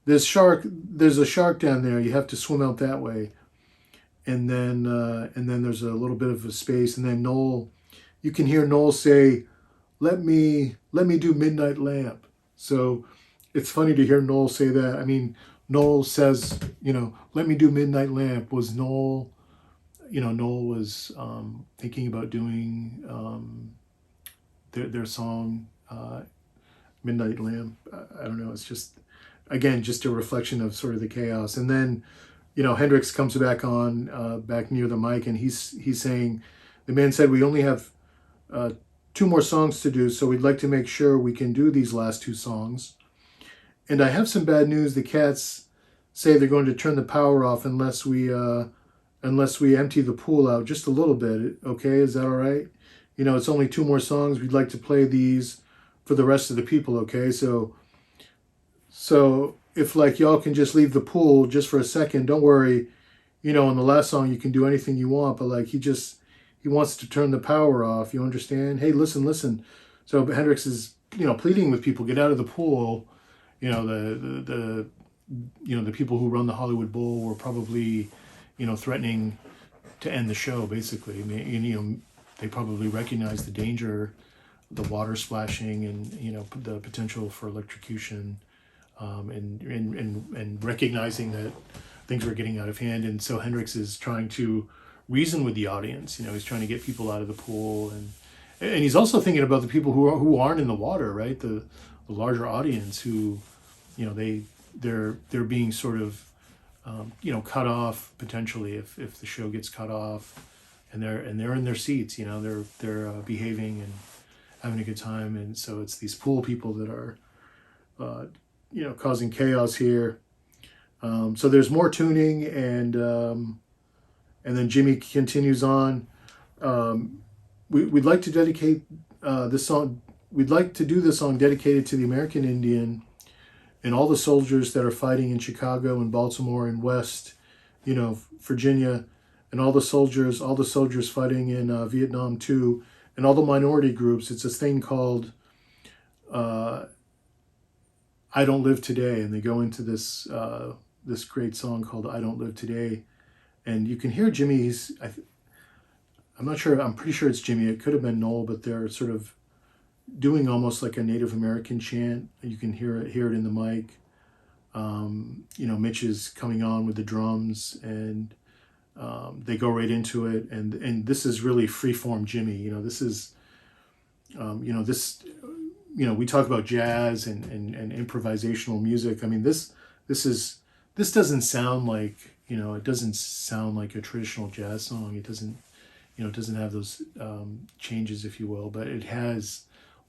there's a shark down there. You have to swim out that way, and then there's a little bit of a space, and then Noel, you can hear Noel say, let me do Midnight Lamp. So it's funny to hear Noel say that. I mean, Noel says, you know, let me do Midnight Lamp. Was Noel, you know, Noel was thinking about doing their song Midnight Lamp. I don't know. It's just, again, just a reflection of sort of the chaos. And then, you know, Hendrix comes back on, back near the mic, and he's saying, the man said, we only have 2 more songs to do, so we'd like to make sure we can do these last 2 songs. And I have some bad news. The cats say they're going to turn the power off unless we empty the pool out just a little bit. Okay, is that all right? You know, it's only 2 more songs. We'd like to play these for the rest of the people. Okay, so if like y'all can just leave the pool just for a second, don't worry. You know, in the last song you can do anything you want, but like he wants to turn the power off. You understand? Hey, listen. So Hendrix is, you know, pleading with people, get out of the pool. You know, the you know, the people who run the Hollywood Bowl were probably, you know, threatening to end the show, basically. I mean, you know, they probably recognize the danger, the water splashing, and, you know, the potential for electrocution, and recognizing that things were getting out of hand. And so Hendrix is trying to reason with the audience. You know, he's trying to get people out of the pool, and he's also thinking about the people who aren't in the water, right? The larger audience who, you know, they're being sort of you know, cut off potentially if the show gets cut off, and they're in their seats. You know, they're behaving and having a good time, and so it's these pool people that are you know, causing chaos here. So there's more tuning, and then Jimmy continues on. We'd like to dedicate this song. We'd like to do this song dedicated to the American Indian and all the soldiers that are fighting in Chicago and Baltimore and West, you know, Virginia, and all the soldiers fighting in Vietnam too, and all the minority groups. It's a thing called I Don't Live Today, and they go into this this great song called I Don't Live Today, and you can hear Jimmy. I'm not sure. I'm pretty sure it's Jimmy. It could have been Noel, but they're sort of doing almost like a Native American chant. You can hear it in the mic. You know, Mitch is coming on with the drums, and they go right into it. And this is really freeform Jimmy. You know, this is, you know, this, you know, we talk about jazz and improvisational music. I mean, this doesn't sound like, you know, it doesn't sound like a traditional jazz song. It doesn't, you know, it doesn't have those changes, if you will, but it has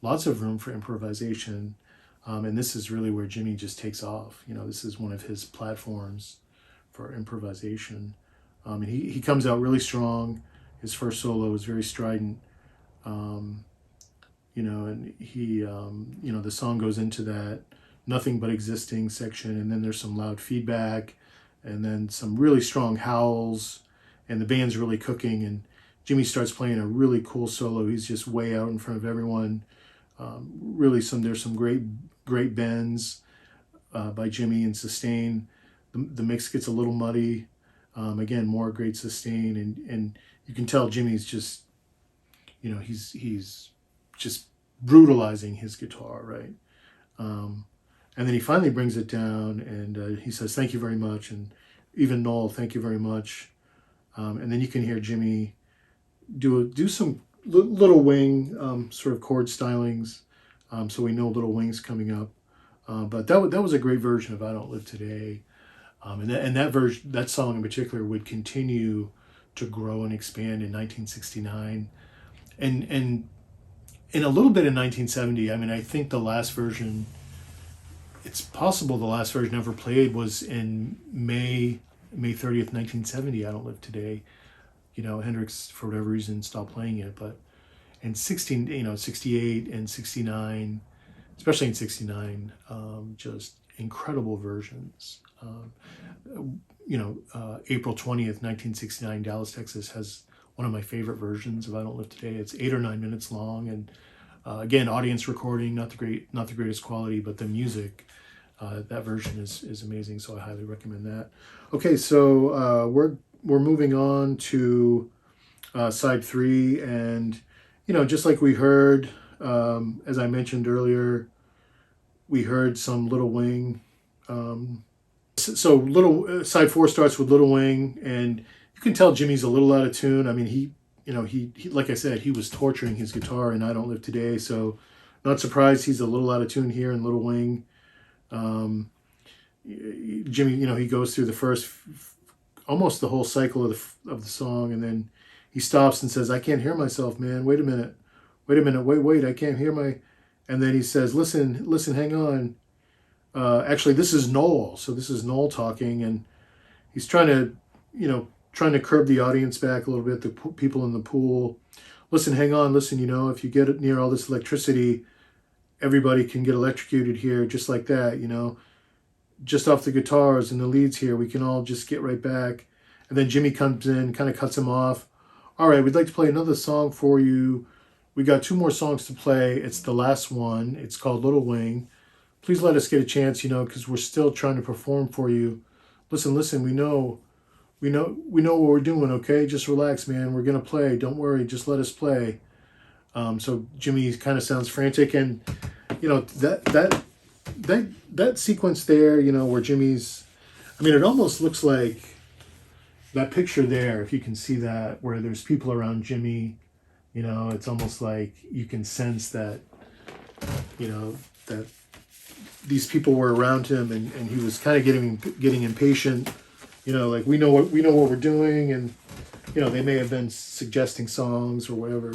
lots of room for improvisation, and this is really where Jimmy just takes off. You know, this is one of his platforms for improvisation, and he comes out really strong. His first solo is very strident. You and he, the song goes into that nothing but existing section, and then there's some loud feedback, and then some really strong howls, and the band's really cooking, and Jimi starts playing a really cool solo. He's just way out in front of everyone. There's some great bends by Jimi and sustain. The mix gets a little muddy. Again, more great sustain, and you can tell Jimmy's just, he's just brutalizing his guitar, right? And then he finally brings it down, and he says, "Thank you very much," and even Noel, "Thank you very much." And then you can hear Jimi do some little wing sort of chord stylings, so we know Little Wing's coming up. But that was a great version of "I Don't Live Today," and that song in particular would continue to grow and expand in 1969, and a little bit in 1970. I mean, I think the last version. It's possible the last version ever played was in May 30th, 1970. "I Don't Live Today." Hendrix, for whatever reason, stopped playing it. But in 68 and 69, especially in 69, just incredible versions. April 20th, 1969, Dallas, Texas has one of my favorite versions of "I Don't Live Today." It's 8 or 9 minutes long, and again, audience recording, not the greatest quality, but the music. That version is amazing, so I highly recommend that. Okay, so we're moving on to side 3, and just like we heard, as I mentioned earlier, we heard some Little Wing. So side 4 starts with Little Wing, and you can tell Jimmy's a little out of tune. I mean, he like I said, he was torturing his guitar in "I Don't Live Today," so not surprised he's a little out of tune here in Little Wing. Jimi, he goes through the first, almost the whole cycle of the song, and then he stops and says, "I can't hear myself, man. Wait a minute, wait, I can't hear my," and then he says, listen, hang on. Actually, this is Noel, so this is Noel talking, and he's trying to curb the audience back a little bit, the people in the pool. "Listen, hang on, listen, if you get near all this electricity, everybody can get electrocuted here, just like that, just off the guitars and the leads here, we can all just get right back." And then Jimi comes in, kind of cuts him off. "All right, we'd like to play another song for you. We got 2 more songs to play. It's the last one. It's called Little Wing. Please let us get a chance, because we're still trying to perform for you. Listen, we know what we're doing, okay? Just relax, man. We're going to play. Don't worry. Just let us play." So Jimi kind of sounds frantic, and that sequence there, where Jimmy's, it almost looks like that picture there, if you can see that, where there's people around Jimi, it's almost like you can sense that, that these people were around him, and he was kind of getting impatient, like we know what we're doing, and they may have been suggesting songs or whatever,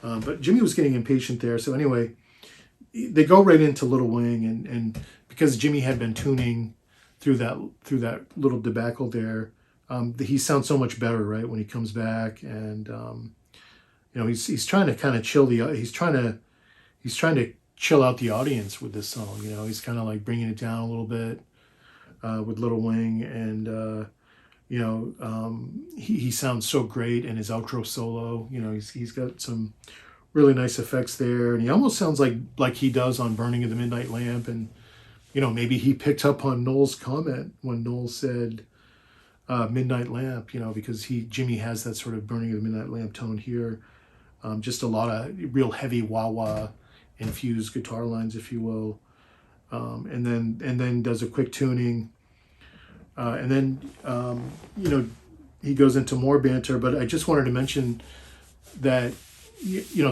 but Jimi was getting impatient there. So anyway, they go right into Little Wing, and because Jimi had been tuning through that little debacle there, he sounds so much better, right, when he comes back, and he's trying to kind of he's trying to chill out the audience with this song. He's kind of like bringing it down a little bit with Little Wing, and he sounds so great in his outro solo. He's got some really nice effects there, and he almost sounds like he does on "Burning of the Midnight Lamp." And maybe he picked up on Noel's comment when Noel said "Midnight Lamp," because Jimi has that sort of "Burning of the Midnight Lamp" tone here. Just a lot of real heavy wah-wah infused guitar lines, if you will, and then does a quick tuning, and then he goes into more banter. But I just wanted to mention that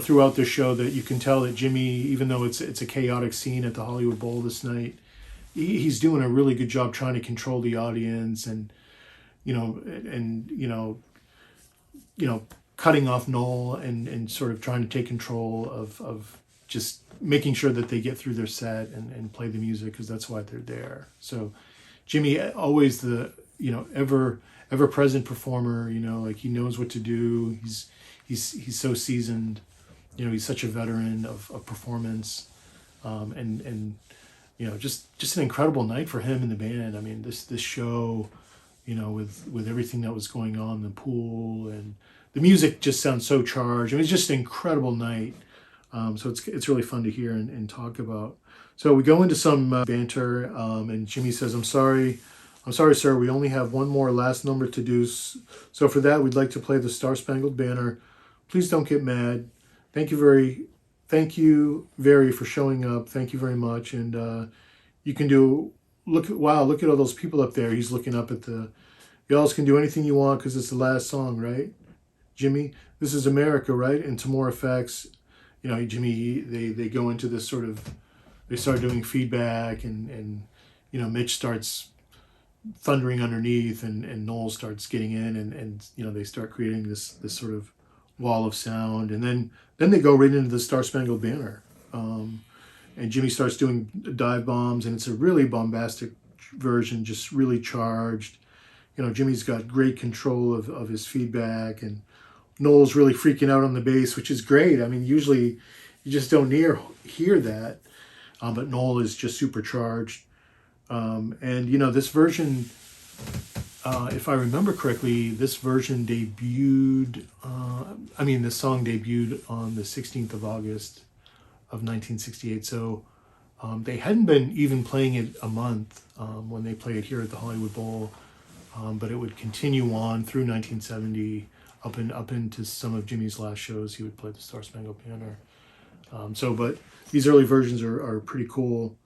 throughout the show, that you can tell that Jimi, even though it's a chaotic scene at the Hollywood Bowl this night, he's doing a really good job trying to control the audience, and cutting off Noel, and sort of trying to take control of just making sure that they get through their set and play the music, because that's why they're there. So Jimi, always the ever present performer, like he knows what to do. He's so seasoned, he's such a veteran of performance, and just an incredible night for him and the band. I mean, this show, with everything that was going on in the pool, and the music just sounds so charged. I mean, it's just an incredible night. So it's really fun to hear and talk about. So we go into some banter, and Jimmy says, I'm sorry, sir, we only have one more last number to do. So for that, we'd like to play the Star Spangled Banner. Please don't get mad. Thank you very for showing up. Thank you very much. And you can look at all those people up there. He's looking up at y'all can do anything you want because it's the last song, right? Jimmy, this is America, right? And to more effects, Jimmy, they go into this sort of, they start doing feedback, and Mitch starts thundering underneath, and Noel starts getting in, and they start creating this sort of wall of sound, and then they go right into the Star Spangled Banner, and Jimmy starts doing dive bombs, and it's a really bombastic version, just really charged. Jimmy's got great control of his feedback, and Noel's really freaking out on the bass, which is great. I mean, usually you just don't hear that, but Noel is just supercharged. And this version, if I remember correctly, this version debuted, this song debuted on the 16th of August of 1968. So they hadn't been even playing it a month when they played it here at the Hollywood Bowl, but it would continue on through 1970, up into some of Jimmy's last shows. He would play the Star Spangled Banner. But these early versions are pretty cool.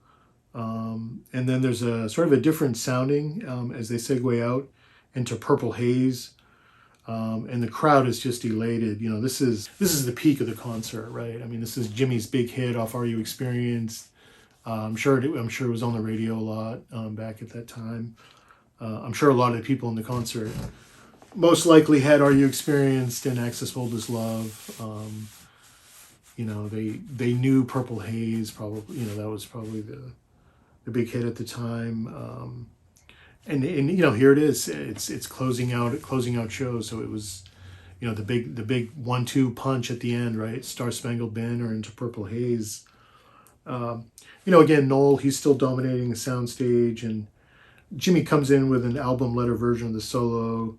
And then there's a sort of a different sounding as they segue out into Purple Haze, and the crowd is just elated. This is the peak of the concert, right? I mean, this is Jimmy's big hit off Are You Experienced? I'm sure it was on the radio a lot back at that time. I'm sure a lot of the people in the concert most likely had Are You Experienced and Access Bold as Love. They knew Purple Haze, probably. That was probably the big hit at the time. And here it is. It's closing out shows. So it was, the big 1-2 punch at the end, right? Star Spangled Banner into Purple Haze. Again, Noel, he's still dominating the soundstage, and Jimmy comes in with an album letter version of the solo.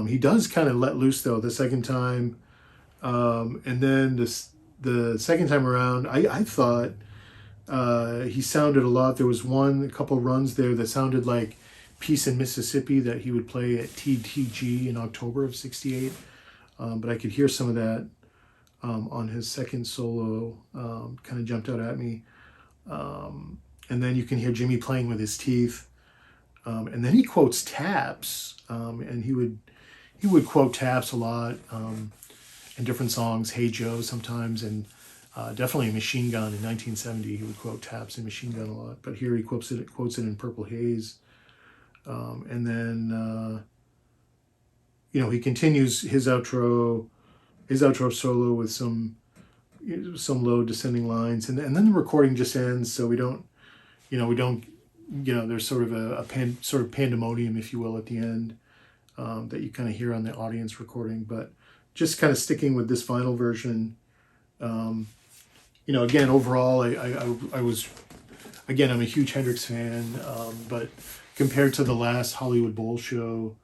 He does kind of let loose though the second time, and then the second time around, I thought he sounded a lot. There was a couple runs there that sounded like Peace in Mississippi that he would play at TTG in October of '68, but I could hear some of that on his second solo. Kind of jumped out at me, and then you can hear Jimmy playing with his teeth, and then he quotes Taps, and he would quote Taps a lot in different songs. Hey Joe sometimes, and definitely Machine Gun in 1970. He would quote Taps and Machine Gun a lot, but here he quotes it in Purple Haze. And then he continues his outro solo with some low descending lines, and then the recording just ends. So we don't there's sort of a pandemonium, if you will, at the end that you kind of hear on the audience recording. But just kind of sticking with this vinyl version, again, overall, I was, again, I'm a huge Hendrix fan, but compared to the last Hollywood Bowl show,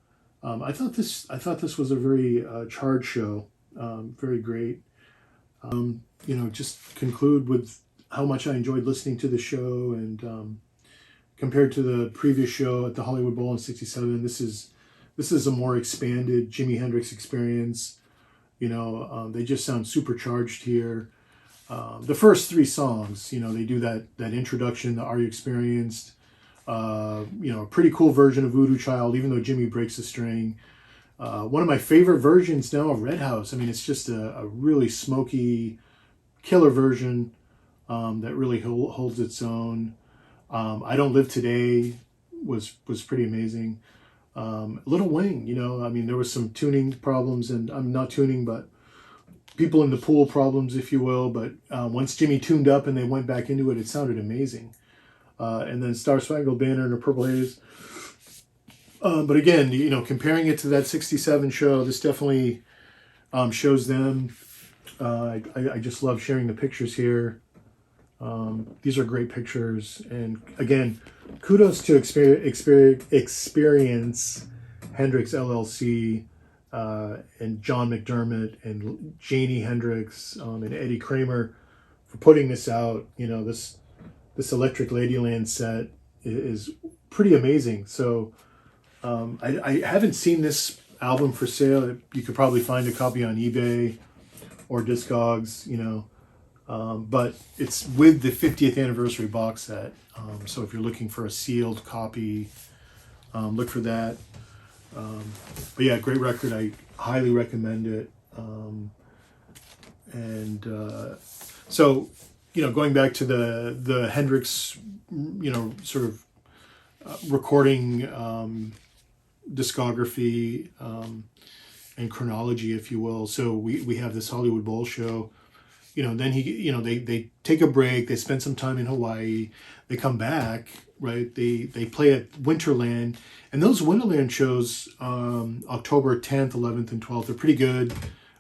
I thought this was a very charged show, very great. Just conclude with how much I enjoyed listening to the show, and compared to the previous show at the Hollywood Bowl in '67, this is a more expanded Jimi Hendrix Experience. They just sound supercharged here. The first three songs, they do that introduction, the Are You Experienced? A pretty cool version of Voodoo Child, even though Jimmy breaks a string. One of my favorite versions now of Red House. I mean, it's just a really smoky, killer version that really holds its own. I Don't Live Today was pretty amazing. Little Wing, there was some tuning problems, and I'm not tuning, but people in the pool problems, if you will. But once Jimmy tuned up and they went back into it, it sounded amazing. And then Star Spangled Banner and a Purple Haze. But again, comparing it to that '67 show, this definitely shows them I just love sharing the pictures here. These are great pictures, and again, kudos to Experience Hendrix LLC, and John McDermott and Jimi Hendrix, and Eddie Kramer for putting this out. You know, this Electric Ladyland set is pretty amazing. So I haven't seen this album for sale. You could probably find a copy on eBay or Discogs, you know. But it's with the 50th anniversary box set. So if you're looking for a sealed copy, look for that. But yeah, great record. I highly recommend it. So, you know, going back to the Hendrix, you know, sort of recording discography and chronology, if you will. So we have this Hollywood Bowl show. You know, then they take a break. They spend some time in Hawaii. They come back, right? They play at Winterland, and those Winterland shows, October 10th, 11th, and 12th, are pretty good.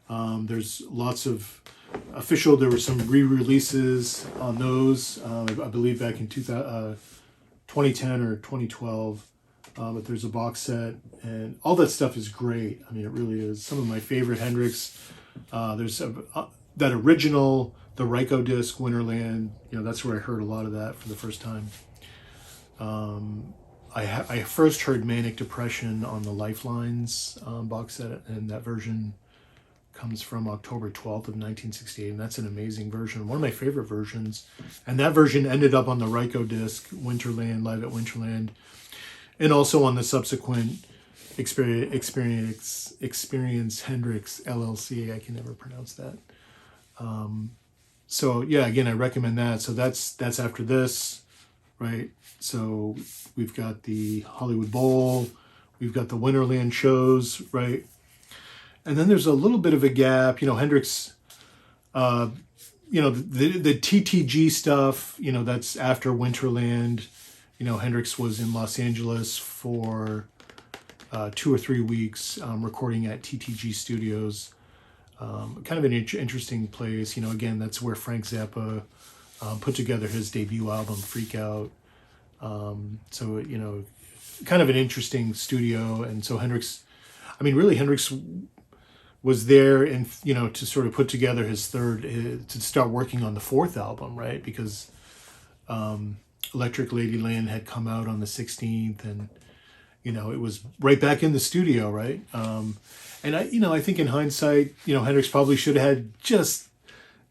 There's lots of official. There were some re-releases on those. I believe back in 2010 or 2012. But there's a box set, and all that stuff is great. I mean, it really is. Some of my favorite Hendrix. There's that original, the Ryko disc, Winterland, you know, that's where I heard a lot of that for the first time. I first heard Manic Depression on the Lifelines box set, and that version comes from October 12th of 1968, and that's an amazing version, one of my favorite versions. And that version ended up on the Ryko disc, Winterland, Live at Winterland, and also on the subsequent Experience Hendrix LLC. I can never pronounce that. So yeah, again, I recommend that. So that's after this, right? So we've got the Hollywood Bowl, we've got the Winterland shows, right? And then there's a little bit of a gap, you know, Hendrix, you know, the TTG stuff, you know, that's after Winterland. You know, Hendrix was in Los Angeles for 2 or 3 weeks recording at TTG Studios. Kind of an interesting place. You know, again, that's where Frank Zappa put together his debut album, Freak Out. So, you know, kind of an interesting studio. And so Hendrix was there, and, you know, to sort of put together to start working on the 4th album, right? Because Electric Ladyland had come out on the 16th, and, you know, it was right back in the studio, right? And I think in hindsight, you know, Hendrix probably should have had just,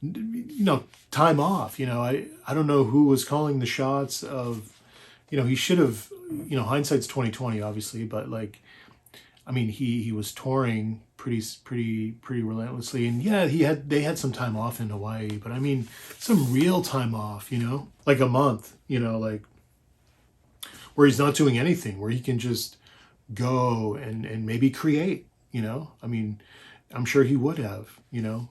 you know, time off. You know, I don't know who was calling the shots of, you know, he should have, you know, hindsight's 2020, obviously, but like, I mean, he was touring pretty relentlessly, and yeah, they had some time off in Hawaii, but I mean, some real time off, you know, like a month, you know, like where he's not doing anything, where he can just go and maybe create. You know, I mean, I'm sure he would have, you know,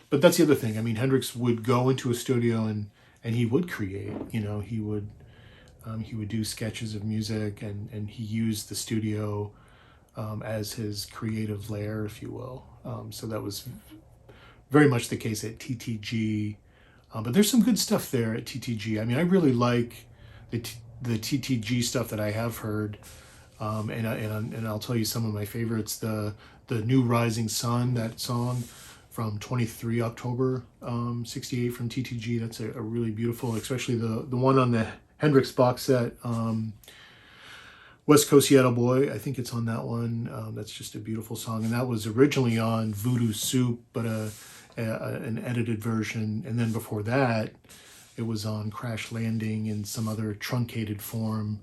but that's the other thing. I mean, Hendrix would go into a studio and he would create, you know, he would do sketches of music, and he used the studio as his creative lair, if you will. So that was very much the case at TTG, but there's some good stuff there at TTG. I mean, I really like the TTG stuff that I have heard. And I'll tell you some of my favorites. The New Rising Sun, that song from 23 October 68 from TTG. That's a really beautiful, especially the one on the Hendrix box set, West Coast Seattle Boy. I think it's on that one. That's just a beautiful song, and that was originally on Voodoo Soup, but an edited version. And then before that, it was on Crash Landing in some other truncated form.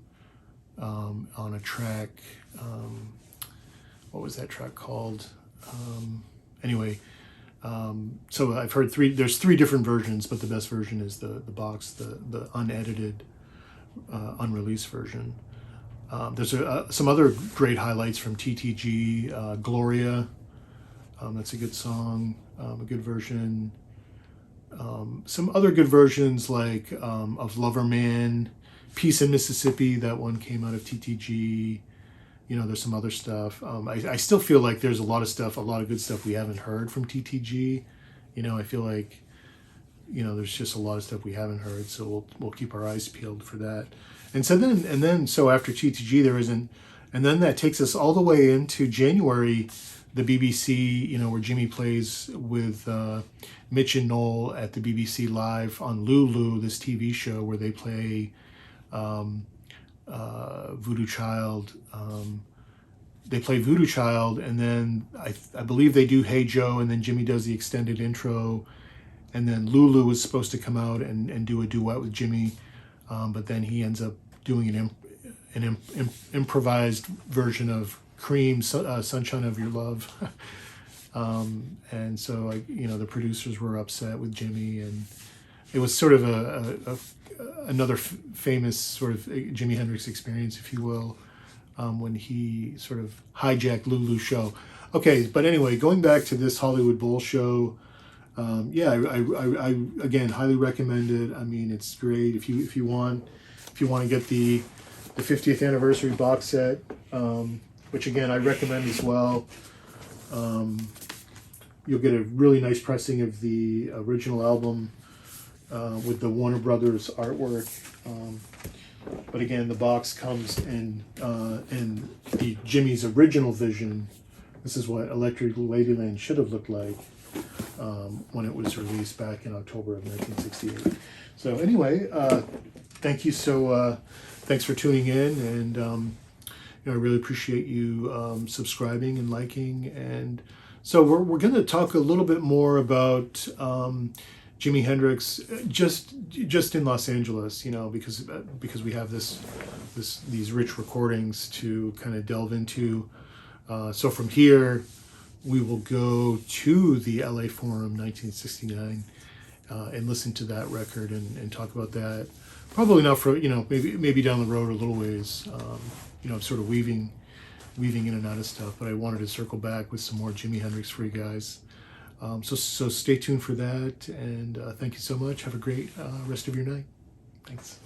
On a track, what was that track called? Anyway, so I've heard there's 3 different versions, but the best version is the box, the unedited, unreleased version. There's some other great highlights from TTG, Gloria, that's a good song, a good version. Some other good versions like of Loverman, Peace in Mississippi, that one came out of TTG. You know, there's some other stuff. I still feel like there's a lot of stuff, a lot of good stuff we haven't heard from TTG. You know, I feel like, you know, there's just a lot of stuff we haven't heard, so we'll keep our eyes peeled for that. And so so after TTG there isn't, and then that takes us all the way into January, the BBC, you know, where Jimmy plays with Mitch and Noel at the BBC Live on Lulu, this TV show where they play Voodoo Child. They play Voodoo Child, and then I believe they do Hey Joe, and then Jimmy does the extended intro, and then Lulu was supposed to come out and do a duet with Jimmy, but then he ends up doing an improvised version of Cream, Sunshine of Your Love. And so, you know, the producers were upset with Jimmy, and it was sort of another famous sort of Jimi Hendrix Experience, if you will, when he sort of hijacked Lulu's show. Okay, but anyway, going back to this Hollywood Bowl show, yeah, I again highly recommend it. I mean, it's great if you want to get the 50th anniversary box set, which again I recommend as well. You'll get a really nice pressing of the original album with the Warner Brothers artwork. But again, the box comes in the Jimmy's original vision. This is what Electric Ladyland should have looked like when it was released back in October of 1968. So anyway, thank you. Thanks for tuning in, and you know, I really appreciate you subscribing and liking. And so we're going to talk a little bit more about Jimi Hendrix just in Los Angeles, you know, because we have these rich recordings to kind of delve into. So from here, we will go to the LA Forum 1969 and listen to that record and talk about that. Probably not for, you know, maybe down the road a little ways. You know, sort of weaving in and out of stuff. But I wanted to circle back with some more Jimi Hendrix for you guys. So stay tuned for that, and thank you so much. Have a great rest of your night. Thanks.